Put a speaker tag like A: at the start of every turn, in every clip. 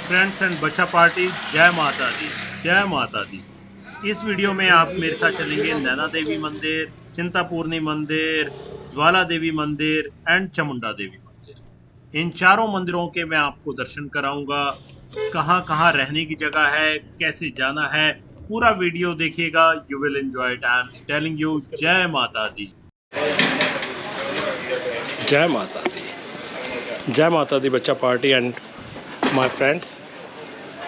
A: Friends and बच्चा party, जय माता दी, जय माता दी। इस वीडियो में आप मेरे साथ चलेंगे नैना देवी मंदिर, चिंतापूर्णी मंदिर, ज्वाला देवी मंदिर एंड चामुंडा देवी मंदिर। इन चारों मंदिरों के मैं आपको दर्शन कराऊंगा। कहाँ कहाँ रहने की जगह है, कैसे जाना है, पूरा वीडियो देखिएगा। You will enjoy it. I am telling you, जय माता दी। जय माता दी, जय माता दी बच्चा पार्टी एंड माय फ्रेंड्स।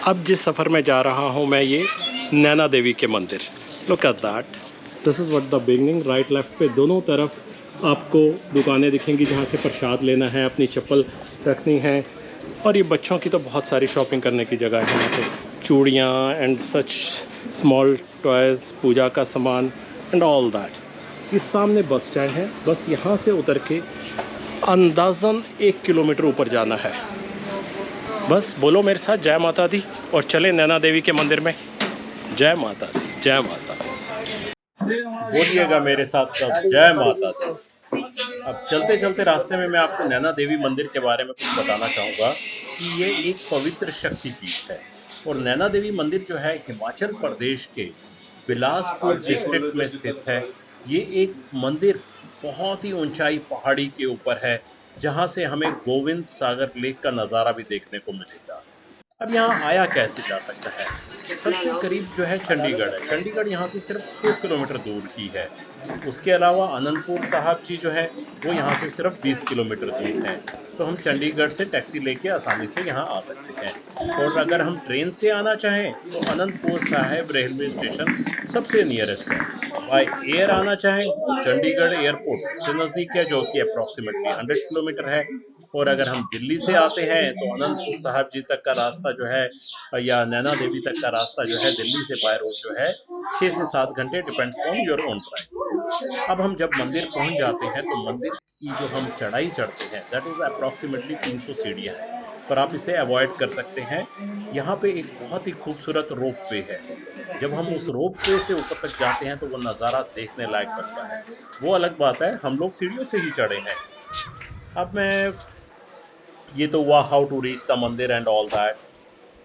A: अब जिस सफ़र में जा रहा हूँ मैं, ये नैना देवी के मंदिर। Look at that, this is what the beginning. Right left पे दोनों तरफ आपको दुकानें दिखेंगी जहाँ से प्रसाद लेना है, अपनी चप्पल रखनी है। और ये बच्चों की तो बहुत सारी शॉपिंग करने की जगह है यहाँ पे। चूड़ियाँ एंड सच स्मॉल टॉयज़, पूजा का सामान एंड ऑल दैट। इस सामने बस स्टैंड है, बस यहाँ से उतर के अंदाज़न 1 किलोमीटर ऊपर जाना है। बस बोलो मेरे साथ, जय माता दी, और चले नैना देवी के मंदिर में। जय माता दी, जय माता दी। बोलिएगा मेरे साथ सब, जय माता दी। अब चलते चलते रास्ते में मैं आपको नैना देवी मंदिर के बारे में कुछ बताना चाहूँगा कि ये एक पवित्र शक्तिपीठ है। और नैना देवी मंदिर जो है, हिमाचल प्रदेश के बिलासपुर डिस्ट्रिक्ट में स्थित है। ये एक मंदिर बहुत ही ऊंचाई पहाड़ी के ऊपर है, जहाँ से हमें गोविंद सागर लेक का नज़ारा भी देखने को मिलेगा। अब यहाँ आया कैसे जा सकता है? सबसे करीब जो है चंडीगढ़ है। चंडीगढ़ यहाँ से सिर्फ 100 किलोमीटर दूर ही है। उसके अलावा आनंदपुर साहब जी जो है, वो यहाँ से सिर्फ 20 किलोमीटर दूर है। तो हम चंडीगढ़ से टैक्सी लेके आसानी से यहाँ आ सकते हैं। और अगर हम ट्रेन से आना चाहें तो अनंतपुर साहिब रेलवे स्टेशन सबसे नियरेस्ट है। बाय एयर आना चाहें तो चंडीगढ़ एयरपोर्ट सबसे नज़दीक है, जो कि अप्रॉक्सीमेटली 100 किलोमीटर है। और अगर हम दिल्ली से आते हैं तो अनंतपुर साहब जी तक का रास्ता जो है, या नैना देवी तक का रास्ता जो है, दिल्ली से बाय रोड जो है 6 से 7 घंटे, depends on your own drive. अब हम जब मंदिर पहुंच जाते हैं तो मंदिर की जो हम चढ़ाई चढ़ते हैं, दैट इज़ अप्रॉक्सीमेटली 300 सीढ़ियाँ हैं, पर आप इसे अवॉइड कर सकते हैं। यहाँ पे एक बहुत ही खूबसूरत रोप वे है। जब हम उस रोप वे से ऊपर तक जाते हैं तो वो नज़ारा देखने लायक बनता है। वो अलग बात है, हम लोग सीढ़ियों से ही चढ़े हैं। अब मैं, ये तो हुआ हाउ टू रीच द मंदिर एंड ऑल दैट।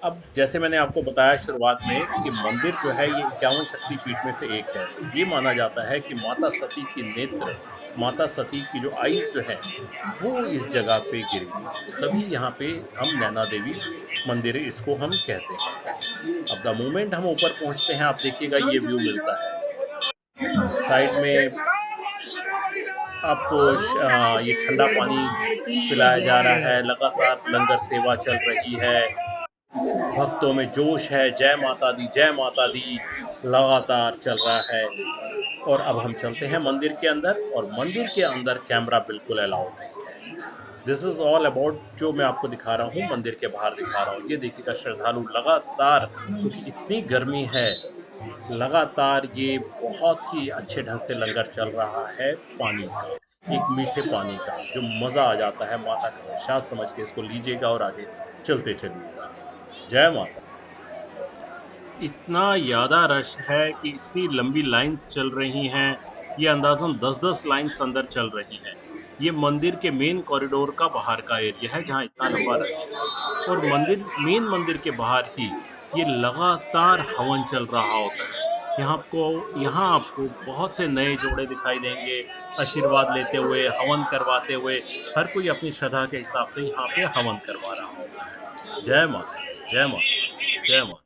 A: अब जैसे मैंने आपको बताया शुरुआत में कि मंदिर जो है, ये 51 शक्तिपीठ में से एक है। तो ये माना जाता है कि माता सती की नेत्र, माता सती की जो आईज जो है, वो इस जगह पे गिरी थी। तो तभी यहाँ पे हम नैना देवी मंदिर इसको हम कहते हैं। अब द मोमेंट हम ऊपर पहुँचते हैं, आप देखिएगा ये व्यू मिलता है। साइड में आपको ये ठंडा पानी पिलाया जा रहा है, लगातार लंगर सेवा चल रही है, भक्तों में जोश है, जय माता दी लगातार चल रहा है। और अब हम चलते हैं मंदिर के अंदर, और मंदिर के अंदर कैमरा बिल्कुल अलाउड नहीं है। दिस इज ऑल अबाउट जो मैं आपको दिखा रहा हूँ, मंदिर के बाहर दिखा रहा हूँ। ये देखिएगा, श्रद्धालु लगातार, क्योंकि इतनी गर्मी है, लगातार ये बहुत ही अच्छे ढंग से लंगर चल रहा है पानी का, एक मीठे पानी का, जो मज़ा आ जाता है। माता का प्रसाद समझ के इसको लीजिएगा और आगे चलते चलिएगा। जय माता। इतना ज़्यादा रश है कि इतनी लंबी लाइंस चल रही हैं। ये अंदाज़न 10-10 लाइंस अंदर चल रही हैं। ये मंदिर के मेन कॉरिडोर का बाहर का एरिया है, जहाँ इतना लंबा रश है। और मेन मंदिर के बाहर ही ये लगातार हवन चल रहा होता है। यहाँ आपको बहुत से नए जोड़े दिखाई देंगे, आशीर्वाद लेते हुए, हवन करवाते हुए। हर कोई अपनी श्रद्धा के हिसाब से यहाँ पे हवन करवा रहा होता है। जय माता दी, जय माता दी, जय माता दी।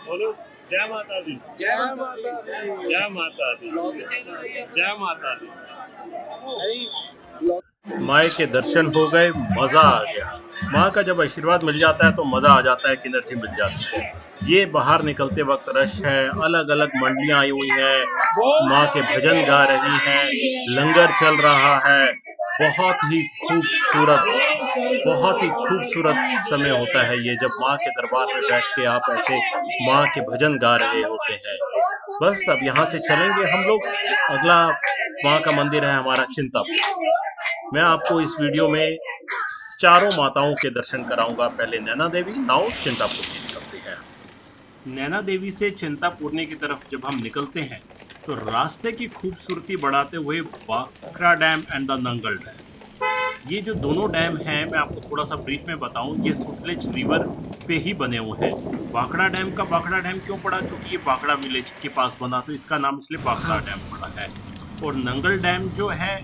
A: बोलो, जय माता दी,
B: जय माता दी।
A: जय माता दी, जय माता दी। माँ के दर्शन हो गए, मजा आ गया। माँ का जब आशीर्वाद मिल जाता है तो मजा आ जाता है, कि एनर्जी मिल जाती है। ये बाहर निकलते वक्त रश है, अलग अलग मंडलियां आई हुई हैं, माँ के भजन गा रही हैं, लंगर चल रहा है। बहुत ही खूबसूरत समय होता है ये, जब माँ के दरबार में बैठ के आप ऐसे माँ के भजन गा रहे होते हैं। बस अब यहाँ से चलेंगे हम लोग। अगला माँ का मंदिर है हमारा चिंतापुर। मैं आपको इस वीडियो में चारों माताओं के दर्शन कराऊंगा। पहले नैना देवी, नाउ चिंतापुर्णी निकलते हैं। नैना देवी से चिंतापुर्णी की तरफ जब हम निकलते हैं तो रास्ते की खूबसूरती बढ़ाते हुए बाखड़ा dam and the Nangal dam, ये जो दोनों डैम हैं, मैं आपको थोड़ा सा ब्रीफ में बताऊं, ये सतलुज रिवर पे ही बने हुए हैं। बाखड़ा डैम का बाखड़ा डैम क्यों पड़ा? क्योंकि ये बाखड़ा विलेज के पास बना, तो इसका नाम इसलिए बाखड़ा डैम पड़ा है। और नंगल डैम जो है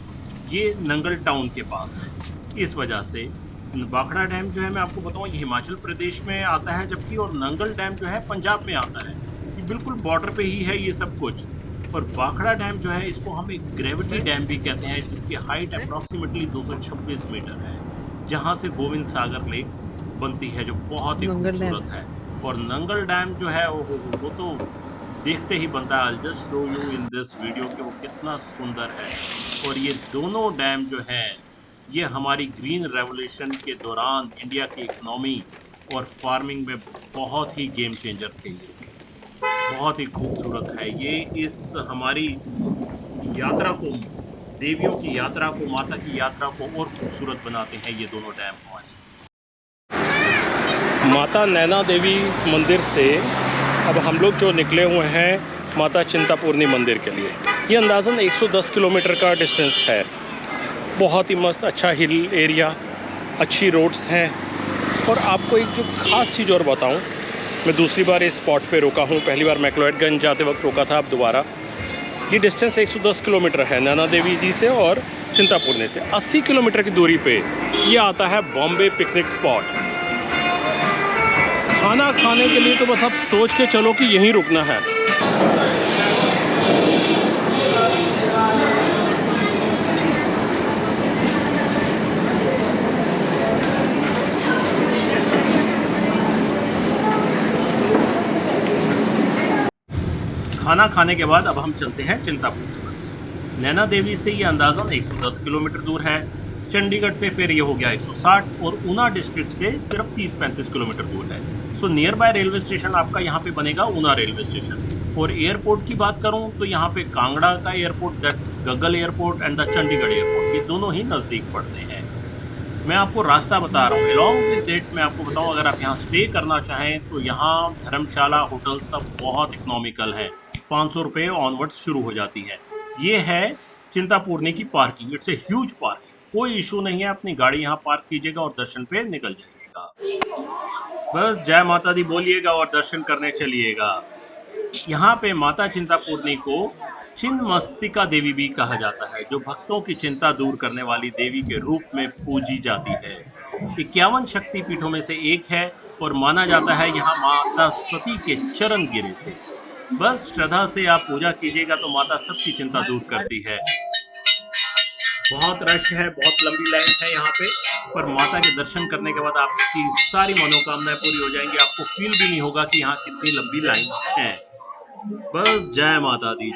A: ये नंगल टाउन के पास है, इस वजह से बाखड़ा डैम जो है, मैं आपको बताऊं, ये हिमाचल प्रदेश में आता है, जबकि और नंगल डैम जो है पंजाब में आता है। ये बिल्कुल बॉर्डर पे ही है ये सब कुछ। और बाखड़ा डैम जो है, इसको हम एक ग्रेविटी डैम भी कहते हैं, जिसकी हाइट अप्रॉक्सीमेटली 226 मीटर है, जहां से गोविंद सागर लेक बनती है, जो बहुत ही खूबसूरत है। और नंगल डैम जो है वो तो देखते ही बनता है। I'll just show you in this video कि वो कितना सुंदर है। और ये दोनों डैम जो है, ये हमारी ग्रीन रेवोल्यूशन के दौरान इंडिया की इकोनॉमी और फार्मिंग में बहुत ही गेम चेंजर थे। ये बहुत ही खूबसूरत है। ये इस हमारी यात्रा को, देवियों की यात्रा को, माता की यात्रा को और खूबसूरत बनाते हैं ये दोनों डैम हमारी। माता नैना देवी मंदिर से अब हम लोग जो निकले हुए हैं माता चिंतापूर्णी मंदिर के लिए। ये अंदाज़न 110 किलोमीटर का डिस्टेंस है। बहुत ही मस्त अच्छा हिल एरिया, अच्छी रोड्स हैं। और आपको एक जो ख़ास चीज़ और बताऊं, मैं दूसरी बार इस स्पॉट पे रुका हूँ। पहली बार मैक्लोडगंज जाते वक्त रुका था, अब दोबारा। ये डिस्टेंस 110 किलोमीटर है नैना देवी जी से और चिंतापूर्णी से। 80 किलोमीटर की दूरी पे ये आता है बॉम्बे पिकनिक स्पॉट। खाना खाने के लिए तो बस आप सोच के चलो कि यहीं रुकना है। खाना खाने के बाद अब हम चलते हैं चिंतापूर्णी मंदिर। नैना देवी से ये अंदाज़न 110 किलोमीटर दूर है। चंडीगढ़ से फिर ये हो गया 160 और ऊना डिस्ट्रिक्ट से सिर्फ 30-35 किलोमीटर दूर है। So near by railway station आपका यहाँ पे बनेगा ऊना रेलवे स्टेशन। और एयरपोर्ट की बात करूँ तो यहाँ पे कांगड़ा का airport, that Gaggal airport and the Chandigarh airport, ये दोनों ही नज़दीक पड़ते हैं। मैं आपको रास्ता बता रहा हूँ। अलॉन्ग विद डेट मैं आपको बताऊँ, अगर आप यहाँ स्टे करना चाहें तो यहाँ धर्मशाला, होटल सब बहुत इकोनॉमिकल है। 500 रुपये ऑनवर्ड्स शुरू हो जाती है। ये है चिंतापूर्णी की parking. It's a huge parking, कोई इशू नहीं है। अपनी गाड़ी यहाँ पार्क कीजिएगा और दर्शन पे निकल जाइएगा। बस जय माता दी बोलिएगा और दर्शन करने चलिएगा। यहाँ पे माता चिंतापूर्णी को छिन्नमस्तिका देवी भी कहा जाता है, जो भक्तों की चिंता दूर करने वाली देवी के रूप में पूजी जाती है। 51 शक्तिपीठों में से एक है और माना जाता है यहाँ माता सती के चरण गिरे थे। बस श्रद्धा से आप पूजा कीजिएगा तो माता सबकी चिंता दूर करती है। बहुत रश है, बहुत लंबी लाइन है यहाँ पे, पर माता के दर्शन करने के बाद आपकी सारी मनोकामनाएं पूरी हो जाएंगी। आपको फील भी नहीं होगा कि यहाँ कितनी लंबी लाइन है। बस जय माता दी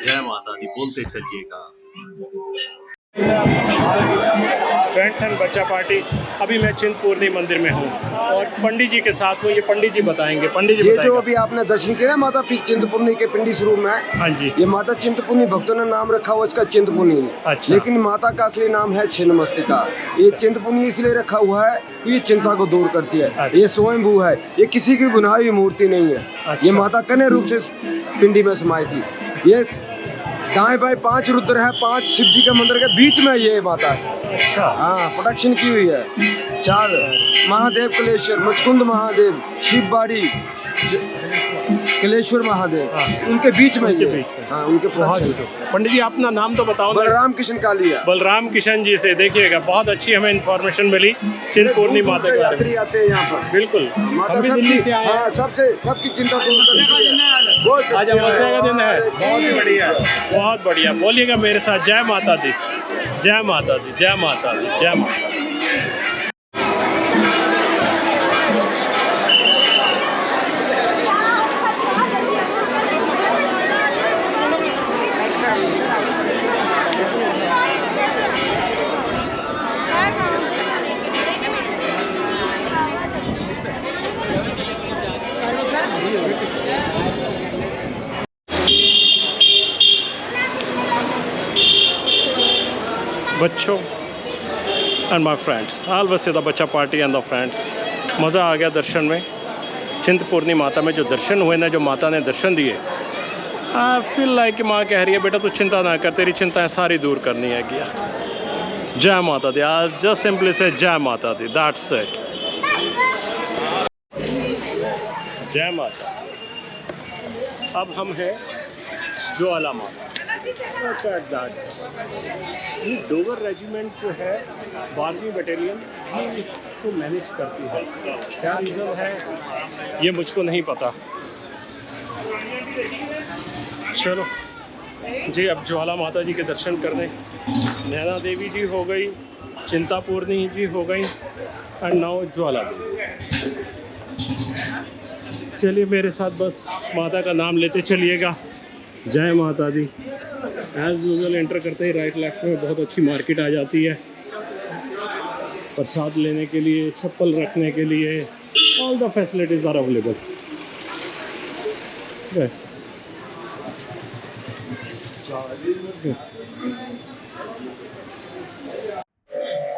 A: बोलते चलिएगा। फ्रेंड्स एंड बच्चा पार्टी, अभी मैं चिंतपूर्णी मंदिर में हूँ और पंडित जी के साथ हूँ। ये पंडित जी बताएंगे। पंडित जी,
B: ये जो अभी आपने दर्शन किया ना माता चिंतपूर्णी के पिंडी स्वरूप में,
A: हाँ जी,
B: ये माता चिंतपूर्णी भक्तों ने नाम रखा हुआ इसका चिंतपूर्णी।
A: अच्छा।
B: लेकिन माता का असली नाम है छिन्नमस्तिका। ये चिंतपूर्णी इसलिए रखा हुआ है कि ये चिंता को दूर करती है।
A: अच्छा।
B: ये स्वयंभू है, ये किसी की बनाई हुई मूर्ति नहीं है।
A: अच्छा।
B: ये माता कन्या रूप से पिंडी में समाई थी। ये दाएं बाएं 5 रुद्र है, 5 शिव जी के मंदिर के बीच में ये माता है।
A: अच्छा,
B: हाँ, प्रोटेक्शन की हुई है। 4 महादेव, कलेश्वर, मचकुंद महादेव, शिव बाड़ी, कलेश्वर महादेव,
A: हाँ।
B: उनके बीच में,
A: उनके
B: ये
A: बीच में।
B: हाँ, उनके
A: पंडित जी अपना नाम तो बताओ ना।
B: बलराम किशन कालिया।
A: बलराम किशन जी से देखिएगा, बहुत अच्छी हमें इन्फॉर्मेशन मिली चिंतपूर्णी माता के बारे
B: यात्री
A: में।
B: आते हैं यहाँ पर।
A: बिल्कुल,
B: माता
A: हम भी दिल्ली से आए हैं।
B: हाँ, सबकी चिंता दूर करती है।
A: आज अमावस्या का दिन है।
B: बहुत बढ़िया,
A: बहुत बढ़िया। बोलिएगा मेरे साथ, जय माता दी, जय माता दी, जय माता दी, जय माता दी। बच्चों एंड माय फ्रेंड्स, ऑल वसे द बच्चा पार्टी एंड द फ्रेंड्स, मज़ा आ गया दर्शन में। चिंतपूर्णी माता में जो दर्शन हुए ना, जो माता ने दर्शन दिए, आई फील लाइक कि माँ कह रही है बेटा तू चिंता ना कर, तेरी चिंताएं सारी दूर करनी है क्या। जय माता दी। आई जस्ट सिंपली से जय माता दी, दैट्स इट। जय माता। अब हम हैं ज्वाला माता। ये डोगर रेजिमेंट जो है 12वीं बटालियन, ये इसको मैनेज करती है। क्या रीज़न है ये मुझको नहीं पता। चलो जी, अब ज्वाला माता जी के दर्शन करने। नैना देवी जी हो गई, चिंतापूर्णी जी हो गई, एंड नाउ ज्वाला देवी। चलिए मेरे साथ बस माता का नाम लेते चलिएगा। जय माता दी। एज यूजुअल एंटर करते ही राइट लेफ्ट में बहुत अच्छी मार्केट आ जाती है, प्रसाद लेने के लिए, चप्पल रखने के लिए, all the facilities are available.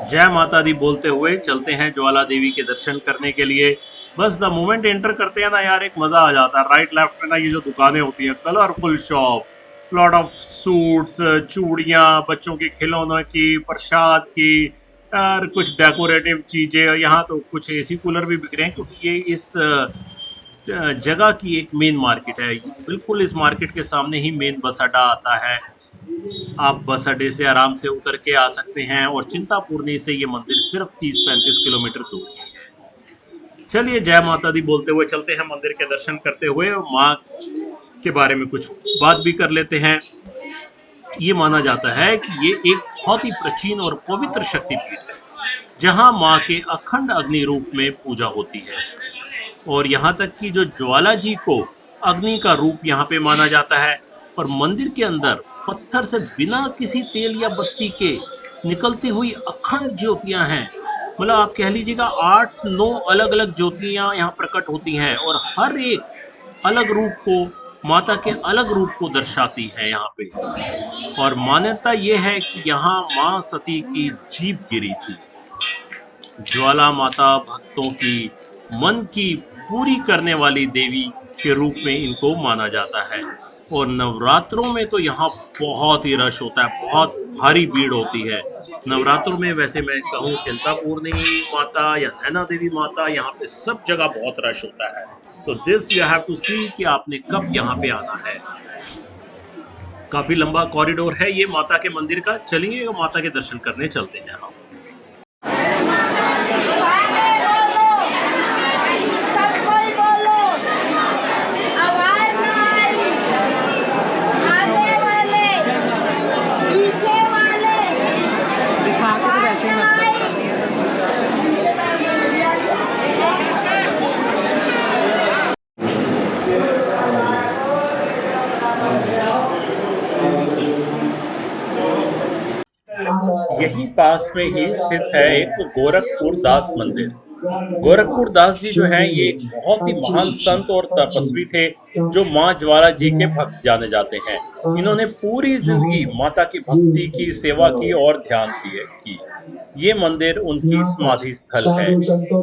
A: जय माता दी बोलते हुए चलते हैं ज्वाला देवी के दर्शन करने के लिए। बस द मोमेंट एंटर करते हैं ना यार, एक मज़ा आ जाता है। राइट लेफ्ट में ना ये जो दुकानें होती हैं, colourful shop, lot of suits, चूड़ियाँ, बच्चों के खिलौनों की, प्रसाद की, और कुछ डेकोरेटिव चीज़ें। यहाँ तो कुछ एसी कूलर भी बिक रहे हैं, क्योंकि ये इस जगह की एक मेन मार्केट है। बिल्कुल इस मार्केट के सामने ही मेन बस अड्डा आता है। आप बस अड्डे से आराम से उतर के आ सकते हैं, और चिंतापूर्णी से ये मंदिर सिर्फ 30-35 किलोमीटर दूर ही है। चलिए जय माता दी बोलते हुए चलते हैं मंदिर के दर्शन करते हुए, और माँ के बारे में कुछ बात भी कर लेते हैं। ये माना जाता है कि ये एक बहुत ही प्राचीन और पवित्र शक्तिपीठ है, जहाँ माँ के अखंड अग्नि रूप में पूजा होती है। और यहाँ तक कि जो ज्वाला जी को अग्नि का रूप यहाँ पे माना जाता है। और मंदिर के अंदर पत्थर से बिना किसी तेल या बत्ती के निकलती हुई अखंड ज्योतियां हैं। मतलब आप कह लीजिएगा 8-9 अलग अलग ज्योतियां यहाँ प्रकट होती हैं, और हर एक अलग रूप को, माता के अलग रूप को दर्शाती है यहाँ पे। और मान्यता ये है कि यहाँ माँ सती की जीभ गिरी थी। ज्वाला माता भक्तों की मन की पूरी करने वाली देवी के रूप में इनको माना जाता है। और नवरात्रों में तो यहाँ बहुत ही रश होता है, बहुत भारी भीड़ होती है नवरात्रों में। वैसे मैं कहूँ चिंतापूर्णी माता या नैना देवी माता, यहाँ पे सब जगह बहुत रश होता है। तो दिस यू हैव टू सी कि आपने कब यहाँ पे आना है। काफी लंबा कॉरिडोर है ये माता के मंदिर का। चलिए माता के दर्शन करने चलते हैं हम। यही पास में ही स्थित है एक गोरखपुर दास मंदिर। गोरखपुर दास जी जो है ये एक बहुत ही महान संत और तपस्वी थे, जो माँ ज्वाला जी के भक्त जाने जाते हैं। इन्होंने पूरी जिंदगी माता की भक्ति की, सेवा की और ध्यान की। ये मंदिर उनकी समाधि स्थल है।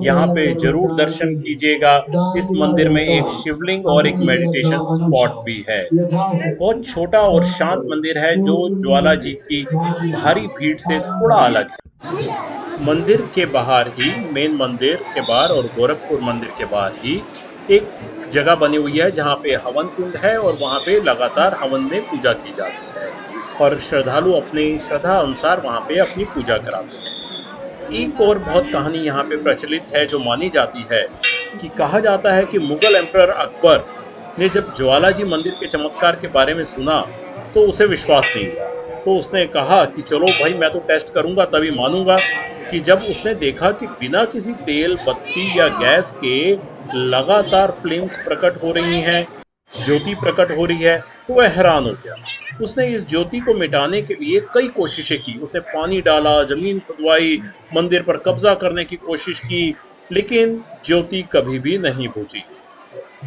A: यहाँ पे जरूर दर्शन कीजिएगा। इस मंदिर में एक शिवलिंग और एक मेडिटेशन स्पॉट भी है। बहुत छोटा और शांत मंदिर है, जो ज्वाला जी की भारी भीड़ से थोड़ा अलग है। मंदिर के बाहर ही, मेन मंदिर के बाहर और गोरखपुर मंदिर के बाहर ही एक जगह बनी हुई है, जहाँ पे हवन कुंड है, और वहाँ पे लगातार हवन में पूजा की जाती है, और श्रद्धालु अपनी श्रद्धा अनुसार वहाँ पे अपनी पूजा कराते हैं। एक और बहुत कहानी यहाँ पे प्रचलित है, जो मानी जाती है कि कहा जाता है कि मुगल एम्परर अकबर ने जब ज्वाला जी मंदिर के चमत्कार के बारे में सुना तो उसे विश्वास नहीं हुआ। तो उसने कहा कि चलो भाई, मैं तो टेस्ट करूंगा तभी मानूंगा। कि जब उसने देखा कि बिना किसी तेल, बत्ती या गैस के लगातार फ्लेम्स प्रकट हो रही हैं, ज्योति प्रकट हो रही है, तो वह हैरान हो गया। उसने इस ज्योति को मिटाने के लिए कई कोशिशें की। उसने पानी डाला, जमीन खुदवाई, मंदिर पर कब्जा करने की कोशिश की, लेकिन ज्योति कभी भी नहीं बुझी।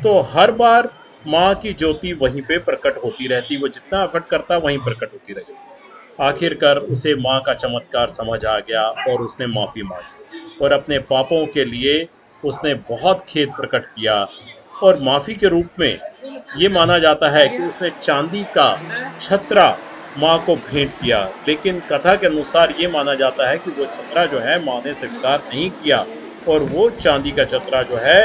A: तो हर बार माँ की ज्योति वहीं पे प्रकट होती रहती, वो जितना एफर्ट करता वहीं प्रकट होती रही। आखिरकार उसे माँ का चमत्कार समझ आ गया, और उसने माफ़ी मांगी, और अपने पापों के लिए उसने बहुत खेद प्रकट किया और माफ़ी के रूप में ये माना जाता है कि उसने चांदी का छतरा माँ को भेंट किया। लेकिन कथा के अनुसार ये माना जाता है कि वो छतरा जो है माँ ने स्वीकार नहीं किया और वो चांदी का छतरा जो है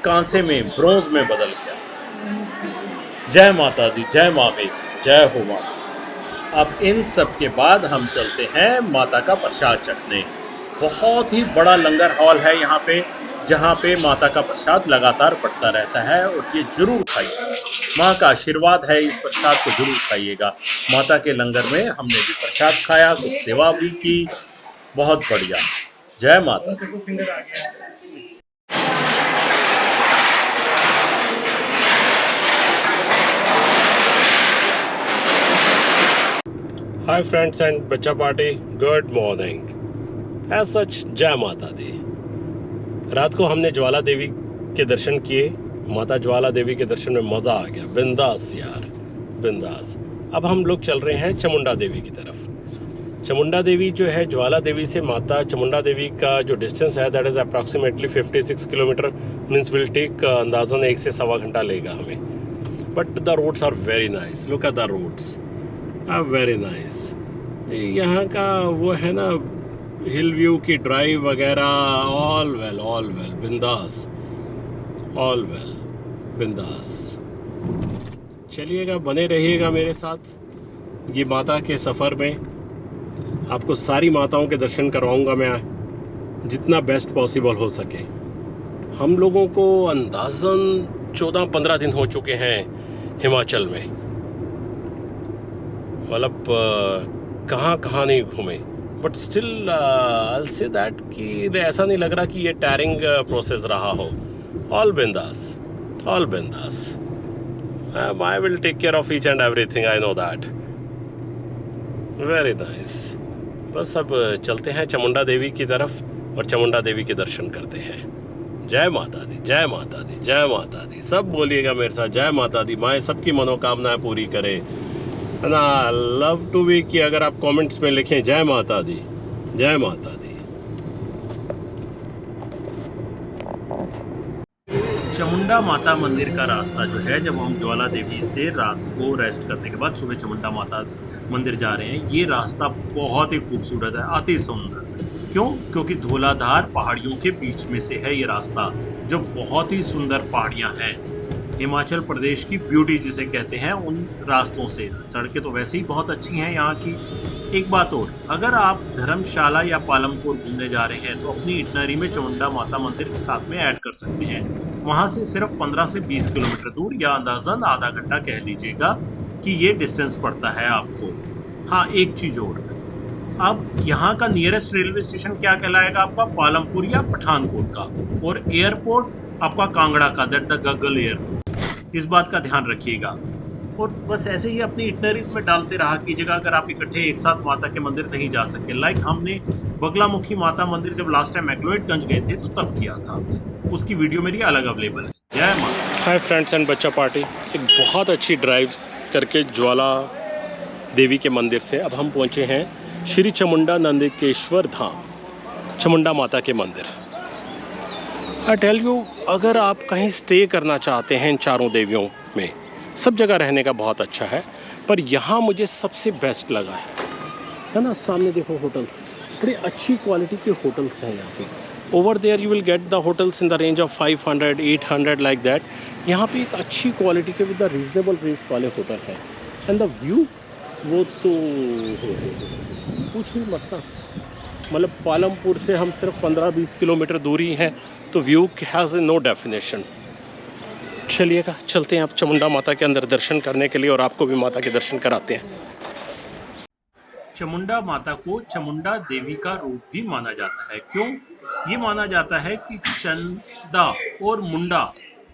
A: कांसे में, ब्रोंज में बदल गया। जय माता दी, जय माँ मेरी, जय हो माता। अब इन सब के बाद हम चलते हैं माता का प्रसाद चखने। बहुत ही बड़ा लंगर हॉल है यहाँ पे, जहाँ पे माता का प्रसाद लगातार बढ़ता रहता है और ये जरूर खाइए। माँ का आशीर्वाद है, इस प्रसाद को जरूर खाइएगा। माता के लंगर में हमने भी प्रसाद खाया, कुछ सेवा भी की, बहुत बढ़िया। जय माता दी। हाय फ्रेंड्स एंड बच्चा party, good morning. As such जय माता दी। रात को हमने ज्वाला देवी के दर्शन किए। माता ज्वाला देवी के दर्शन में मज़ा आ गया। बिंदास यार, बिंदास। अब हम लोग चल रहे हैं चामुंडा देवी की तरफ। चामुंडा देवी जो है, ज्वाला देवी से माता चामुंडा देवी का जो डिस्टेंस है that is approximately 56 kilometre. Means will take अंदाज़न 1 से सवा घंटा लेगा हमें। But the roads are very nice. Look at the roads, very nice. यहाँ का वो है ना, हिल व्यू की ड्राइव वगैरह, ऑल वेल बिंदास, ऑल वेल बिंदास। चलिएगा, बने रहिएगा मेरे साथ। ये माता के सफ़र में आपको सारी माताओं के दर्शन करवाऊंगा मैं, जितना बेस्ट पॉसिबल हो सके। हम लोगों को अंदाज़न 14-15 दिन हो चुके हैं हिमाचल में। मतलब कहाँ कहाँ नहीं घूमे, but still I say that कि ऐसा नहीं लग रहा कि ये टायरिंग प्रोसेस रहा हो। ऑल बिंदास, ऑल बिंदास। I will take care of each and everything, I know that. Very nice. बस अब चलते हैं चामुंडा देवी की तरफ और चामुंडा देवी के दर्शन करते हैं। जय माता दी, जय माता दी, जय माता दी। सब बोलिएगा मेरे साथ, जय माता दी। माँ सबकी मनोकामनाएं पूरी करे, है ना। लव टू बी कि अगर आप कमेंट्स में लिखें जय माता दी, जय माता दी। चामुंडा माता मंदिर का रास्ता जो है, जब हम ज्वाला देवी से रात को रेस्ट करने के बाद सुबह चामुंडा माता मंदिर जा रहे हैं, ये रास्ता बहुत ही खूबसूरत है, अति सुंदर। क्यों? क्योंकि धौलाधार पहाड़ियों के बीच में से है ये रास्ता, जो बहुत ही सुंदर पहाड़ियां हैं। हिमाचल प्रदेश की ब्यूटी जिसे कहते हैं, उन रास्तों से। सड़कें तो वैसे ही बहुत अच्छी हैं यहाँ की। एक बात और, अगर आप धर्मशाला या पालमपुर घूमने जा रहे हैं तो अपनी इटनरी में चामुंडा माता मंदिर के साथ में ऐड कर सकते हैं। वहाँ से सिर्फ 15 से 20 किलोमीटर दूर, या अंदाजन आधा घंटा कह लीजिएगा कि ये डिस्टेंस पड़ता है आपको। हाँ, एक चीज़ और, अब यहाँ का नियरेस्ट रेलवे स्टेशन क्या कहलाएगा आपका? पालमपुर या पठानकोट का। और एयरपोर्ट आपका कांगड़ा का, दैट द गगल एयरपोर्ट। इस बात का ध्यान रखिएगा। और बस ऐसे ही अपनी इटनरीज में डालते रहा कीजिएगा अगर आप इकट्ठे एक साथ माता के मंदिर नहीं जा सके। लाइक हमने बगलामुखी माता मंदिर जब लास्ट टाइम मैक्लोडगंज गए थे तो तब किया था। उसकी वीडियो मेरी अलग अवेलेबल है। जय माता। हाय फ्रेंड्स एंड बच्चा पार्टी, एक बहुत अच्छी ड्राइव करके ज्वाला देवी के मंदिर से अब हम पहुँचे हैं श्री चामुंडा नंदिकेश्वर धाम, चामुंडा माता के मंदिर। आई टेल यू, अगर आप कहीं स्टे करना चाहते हैं इन चारों देवियों में, सब जगह रहने का बहुत अच्छा है, पर यहाँ मुझे सबसे बेस्ट लगा है ना। सामने देखो होटल्स, बड़ी अच्छी क्वालिटी के होटल्स हैं यहाँ पे। Over there you will get the hotels in the range of 500-800 like that. यहाँ पे एक अच्छी क्वालिटी के विद द रीजनेबल रेट्स वाले होटल हैं। एंड द व्यू, वो तो कुछ ही मत ना। मतलब पालमपुर से हम सिर्फ 15-20 किलोमीटर दूरी हैं, तो व्यू हैज़ नो डेफिनेशन। चलिएगा, चलते हैं आप चामुंडा माता के अंदर दर्शन करने के लिए और आपको भी माता के दर्शन कराते हैं। चामुंडा माता को चामुंडा देवी का रूप भी माना जाता है। क्यों? ये माना जाता है कि चंदा और मुंडा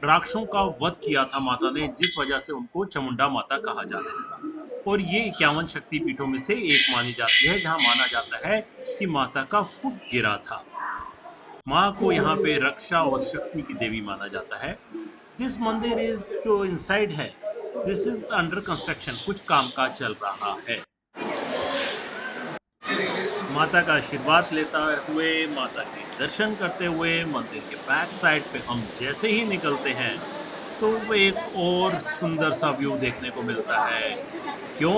A: राक्षसों का वध किया था माता ने, जिस वजह से उनको चामुंडा माता कहा जाने लगा। और ये 51 शक्तिपीठों में से एक मानी जाती है, जहाँ माना जाता है कि माता का फुट गिरा था। माँ को यहाँ पे रक्षा और शक्ति की देवी माना जाता है। दिस मंदिर इज जो इनसाइड है, दिस इज अंडर कंस्ट्रक्शन, कुछ काम काज चल रहा है।
C: माता का आशीर्वाद लेता हुए, माता के दर्शन करते हुए मंदिर के बैक साइड पे हम जैसे ही निकलते हैं तो वो एक और सुंदर सा व्यू देखने को मिलता है। क्यों?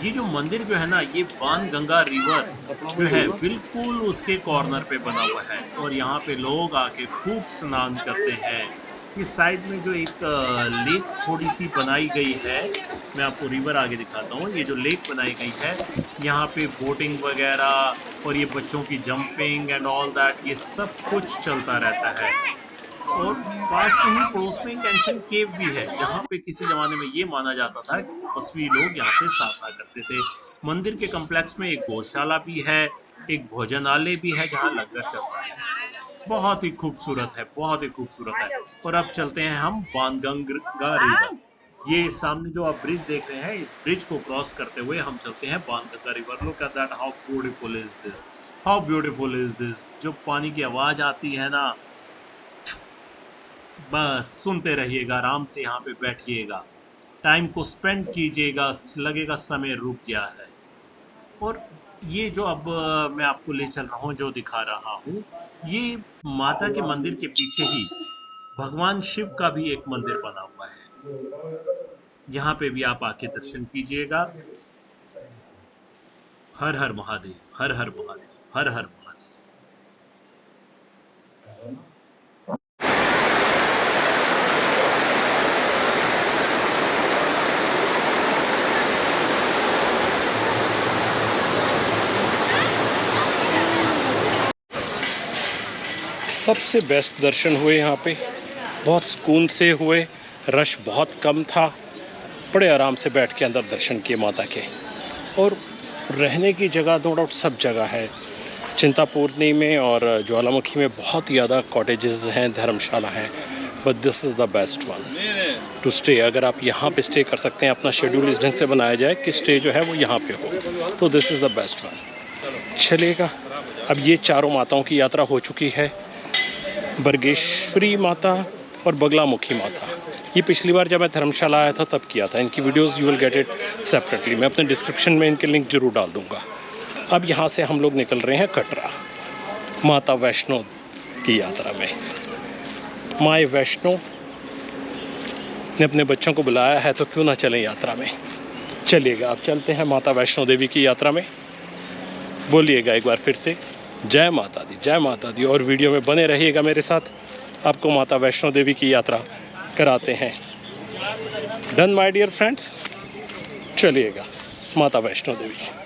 C: ये जो मंदिर जो है ना, ये बाण गंगा रिवर जो है बिल्कुल उसके कॉर्नर पे बना हुआ है और यहाँ पे लोग आके खूब स्नान करते हैं। इस साइड में जो एक लेक थोड़ी सी बनाई गई है, मैं आपको रिवर आगे दिखाता हूँ। ये जो लेक बनाई गई है, यहाँ पे बोटिंग वगैरह और ये बच्चों की जंपिंग एंड ऑल दैट, ये सब कुछ चलता रहता है। और पास में ही पड़ोस में एक एंशिएंट केव भी है, जहाँ पे किसी जमाने में ये माना जाता था कि तपस्वी लोग यहाँ पे साधना करते थे। मंदिर के कॉम्प्लेक्स में एक गौशाला भी है, एक भोजनालय भी है जहाँ लंगर चलता है। बहुत ही खूबसूरत है, बहुत ही खूबसूरत है। और अब चलते हैं हम बाणगंगा रिवर। ये सामने जो आप ब्रिज देख रहे हैं, इस ब्रिज को क्रॉस करते हुए हम चलते हैं Banganga river. Look at that, how beautiful is this, how beautiful is this. जो पानी की आवाज आती है ना, बस सुनते रहिएगा, आराम से यहाँ पे बैठिएगा, टाइम को स्पेंड कीजिएगा, लगेगा समय रुक गया है। और ये जो अब मैं आपको ले चल रहा हूँ, जो दिखा रहा हूँ, ये माता के मंदिर के पीछे ही भगवान शिव का भी एक मंदिर बना हुआ है। यहाँ पे भी आप आके दर्शन कीजिएगा। हर हर महादेव, हर हर महादेव, हर हर महादेव।
A: सबसे बेस्ट दर्शन हुए यहाँ पे, बहुत सुकून से हुए, रश बहुत कम था, बड़े आराम से बैठ के अंदर दर्शन किए माता के। और रहने की जगह नो डाउट सब जगह है, चिंतापूर्णी में और ज्वालामुखी में बहुत ज़्यादा कॉटेजेस हैं, धर्मशाला हैं, but this is the best one two stay. अगर आप यहाँ पे स्टे कर सकते हैं, अपना शेड्यूल इस ढंग से बनाया जाए कि स्टे जो है वो यहाँ पे हो, तो this is the best one. चलेगा, अब ये चारों माताओं की यात्रा हो चुकी है, बरगेश्वरी माता और बगलामुखी माता। ये पिछली बार जब मैं धर्मशाला आया था तब किया था। इनकी videos you will get it separately, मैं अपने डिस्क्रिप्शन में इनके लिंक जरूर डाल दूंगा। अब यहाँ से हम लोग निकल रहे हैं कटरा, माता वैष्णो की यात्रा में। माँ वैष्णो ने अपने बच्चों को बुलाया है, तो क्यों ना चलें यात्रा में। चलिएगा, अब चलते हैं माता वैष्णो देवी की यात्रा में। बोलिएगा एक बार फिर से, जय माता दी, जय माता दी। और वीडियो में बने रहिएगा मेरे साथ, आपको माता वैष्णो देवी की यात्रा कराते हैं। डन माय डियर फ्रेंड्स, चलिएगा माता वैष्णो देवी।